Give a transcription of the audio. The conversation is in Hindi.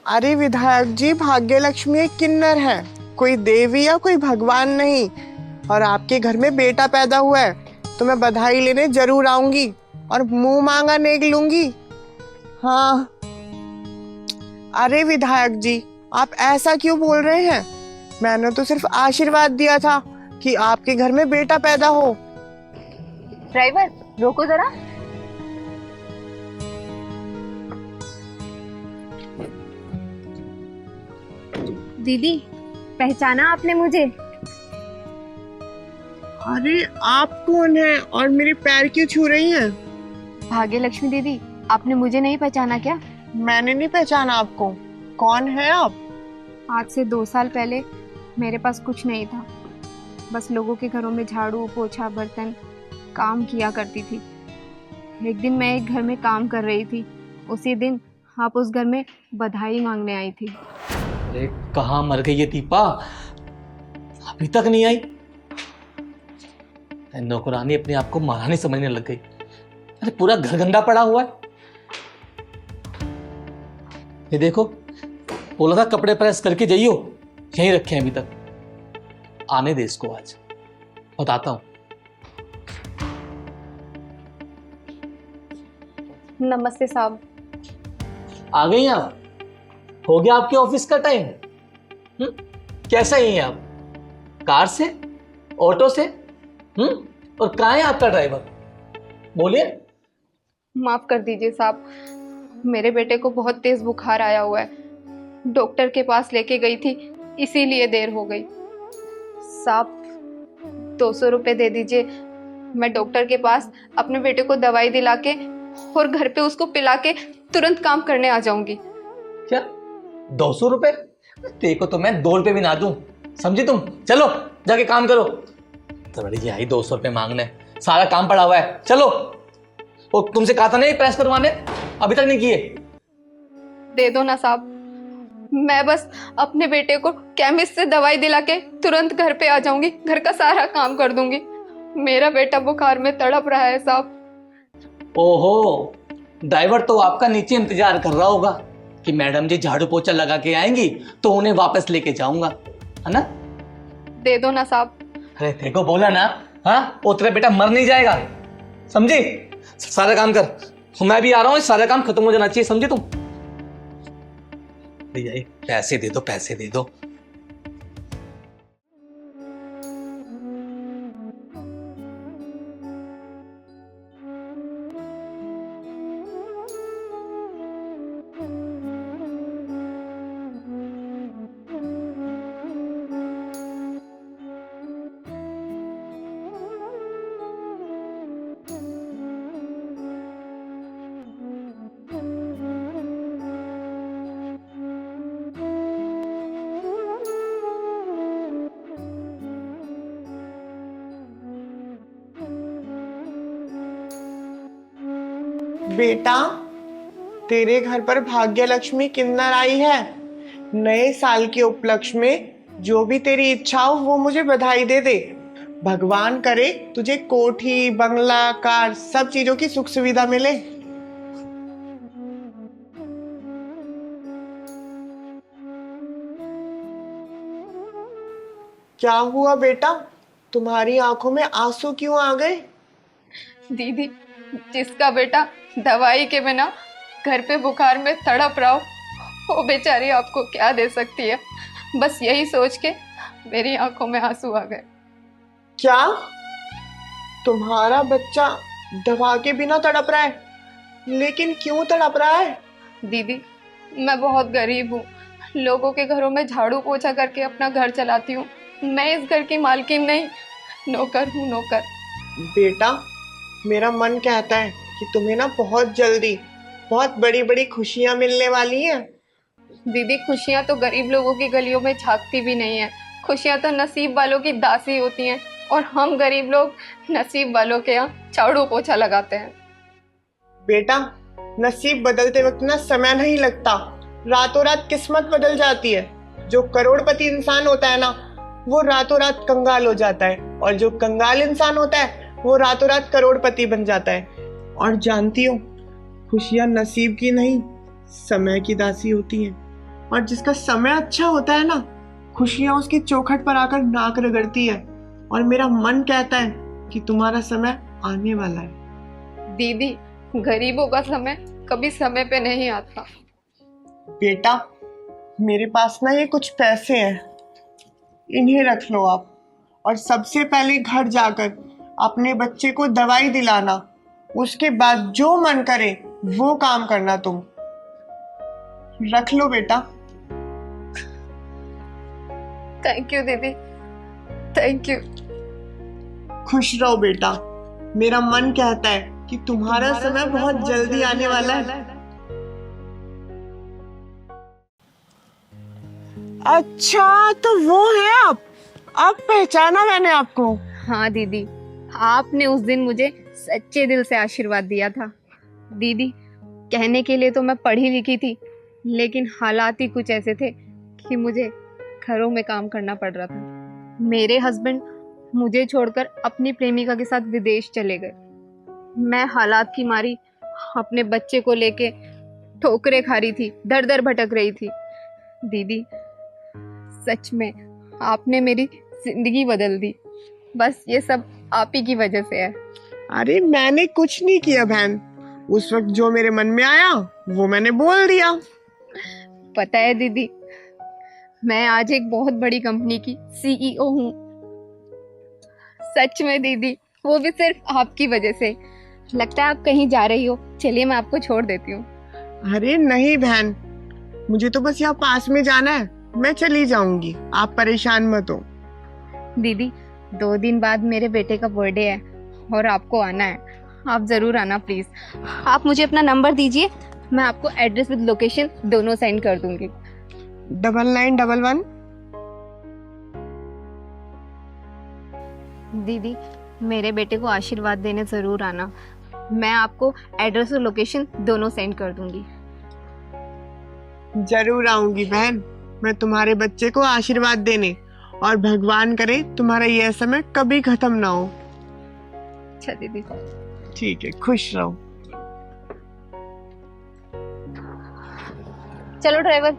अरे विधायक जी, भाग्य लक्ष्मी एक किन्नर है, कोई देवी या कोई भगवान नहीं। और आपके घर में बेटा पैदा हुआ है तो मैं बधाई लेने जरूर आऊंगी और मुंह मांगा नेक लूंगी। हाँ। अरे विधायक जी, आप ऐसा क्यों बोल रहे हैं? मैंने तो सिर्फ आशीर्वाद दिया था कि आपके घर में बेटा पैदा हो। ड्राइवर रोको जरा। दीदी, पहचाना आपने मुझे? अरे आप कौन है और मेरे पैर क्यों छू रही हैं? भाग्य लक्ष्मी दीदी, आपने मुझे नहीं पहचाना क्या? मैंने नहीं पहचाना आपको। कौन है आप? आज से 2 साल पहले मेरे पास कुछ नहीं था, बस लोगों के घरों में झाड़ू पोछा बर्तन काम किया करती थी। एक दिन मैं एक घर में काम कर रही थी, उसी दिन आप उस घर में बधाई मांगने आई थी। अरे कहाँ मर गई ये दीपा, अभी तक नहीं आई? नौकरानी अपने आप को महारानी समझने लग गई। अरे पूरा घर गंदा पड़ा हुआ है। ये देखो, बोला था कपड़े प्रेस करके जाइयो, यहीं रखे हैं अभी तक। आने दे इसको, आज बताता हूं। नमस्ते साहब। आ गई आप? हो गया आपके ऑफिस का टाइम? कैसा ही हैं आप? कार से, ऑटो से? और कहाँ है आपका ड्राइवर? बोलिए। माफ कर दीजिए साहब, मेरे बेटे को बहुत तेज बुखार आया हुआ है, डॉक्टर के पास लेके गई थी, इसीलिए देर हो गई। साहब 200 रुपये दे दीजिए, मैं डॉक्टर के पास अपने बेटे को दवाई दिला के और घर पे उसको पिला के तुरंत काम करने आ जाऊंगी। क्या 200 रुपये? देखो तो मैं 2 रुपये भी ना दूं, समझी तुम? चलो जाके काम करो। तो बड़ी आई 200 रुपये मांगने, सारा काम पड़ा हुआ है, चलो। और तुमसे कहा था नहीं प्रेस करवाने, अभी तक नहीं किए। दे दो ना साहब, मैं बस अपने बेटे को केमिस्ट से दवाई दिला के तुरंत घर पे आ जाऊंगी, घर का सारा काम कर दूंगी। मेरा बेटा बुखार में तड़प रहा है साहब। ओहो, ड्राइवर तो आपका नीचे इंतजार कर रहा होगा कि मैडम जी झाड़ू पोछा लगा के आएंगी तो उन्हें वापस लेके जाऊंगा, है ना? दे दो ना साहब। अरे देखो, बोला ना, हाँ? वो तेरा बेटा मर नहीं जाएगा, समझी? सारा काम कर, मैं भी आ रहा हूँ, सारा काम खत्म हो जाना चाहिए, समझी तुम? पैसे दे दो, पैसे दे दो। बेटा, तेरे घर पर भाग्य लक्ष्मी किन्नर आई है। नए साल के उपलक्ष्य में जो भी तेरी इच्छा हो वो मुझे बधाई दे दे। भगवान करे तुझे कोठी बंगला कार सब चीजों की सुख सुविधा मिले। क्या हुआ बेटा, तुम्हारी आंखों में आंसू क्यों आ गए? दीदी, जिसका बेटा दवाई के बिना घर पे बुखार में तड़प रहा हो, वो बेचारी आपको क्या दे सकती है। बस यही सोच के मेरी आंखों में आंसू आ गए। क्या तुम्हारा बच्चा दवा के बिना तड़प रहा है? लेकिन क्यों तड़प रहा है? दीदी, मैं बहुत गरीब हूँ, लोगों के घरों में झाड़ू पोछा करके अपना घर चलाती हूँ। मैं इस घर की मालकिन नहीं, नौकर हूँ, नौकर। बेटा, मेरा मन कहता है कि तुम्हें ना बहुत जल्दी बहुत बड़ी बड़ी खुशियां मिलने वाली हैं। दीदी, खुशियाँ तो गरीब लोगों की गलियों में झांकती भी नहीं है, खुशियाँ तो नसीब वालों की दासी होती हैं, और हम गरीब लोग नसीब वालों के यहाँ झाड़ू पोछा लगाते हैं। बेटा, नसीब बदलते वक्त ना समय नहीं लगता, रातों रात किस्मत बदल जाती है। जो करोड़पति इंसान होता है ना, वो रातों रात कंगाल हो जाता है, और जो कंगाल इंसान होता है वो रातों रात करोड़पति बन जाता है। और जानती हो, खुशियां नसीब की नहीं समय की दासी होती हैं। और जिसका समय अच्छा होता है ना, खुशियां उसकी चौखट पर आकर नाक रगड़ती है। और मेरा मन कहता है कि तुम्हारा समय आने वाला है। दीदी, गरीबों का समय कभी समय पे नहीं आता। बेटा, मेरे पास ना ये कुछ पैसे हैं, इन्हें रख लो आप। और सबसे पहले घर जाकर अपने बच्चे को दवाई दिलाना, उसके बाद जो मन करे वो काम करना। तुम रख लो बेटा। थैंक यू दीदी, थैंक यू। खुश रहो बेटा, मेरा मन कहता है कि तुम्हारा समय बहुत जल्दी आने वाला है। अच्छा, तो वो है आप? अब पहचाना मैंने आपको। हाँ दीदी, आपने उस दिन मुझे सच्चे दिल से आशीर्वाद दिया था। दीदी, कहने के लिए तो मैं पढ़ी लिखी थी, लेकिन हालात ही कुछ ऐसे थे कि मुझे घरों में काम करना पड़ रहा था। मेरे हस्बैंड मुझे छोड़कर अपनी प्रेमिका के साथ विदेश चले गए। मैं हालात की मारी अपने बच्चे को लेके ठोकरें खा रही थी, दर दर भटक रही थी। दीदी, सच में आपने मेरी जिंदगी बदल दी। बस ये सब आप ही की वजह से है। अरे मैंने कुछ नहीं किया बहन, उस वक्त जो मेरे मन में आया वो मैंने बोल दिया। पता है दीदी, मैं आज एक बहुत बड़ी कंपनी की सीईओ हूँ। सच में दीदी, वो भी सिर्फ आपकी वजह से। लगता है आप कहीं जा रही हो, चलिए मैं आपको छोड़ देती हूँ। अरे नहीं बहन, मुझे तो बस यहाँ पास में जाना है, मैं चली जाऊंगी, आप परेशान मत हो। दीदी, 2 दिन बाद मेरे बेटे का बर्थडे है और आपको आना है। आप ज़रूर आना प्लीज़। आप मुझे अपना नंबर दीजिए, मैं आपको एड्रेस विद लोकेशन दोनों सेंड कर दूंगी। 9911। दीदी, मेरे बेटे को आशीर्वाद देने ज़रूर आना। मैं आपको एड्रेस और लोकेशन दोनों सेंड कर दूंगी। जरूर आऊंगी बहन, मैं तुम्हारे बच्चे को आशीर्वाद देने। और भगवान करे तुम्हारा यह समय कभी खत्म ना हो। अच्छा दीदी। ठीक है, खुश रहो। चलो ड्राइवर,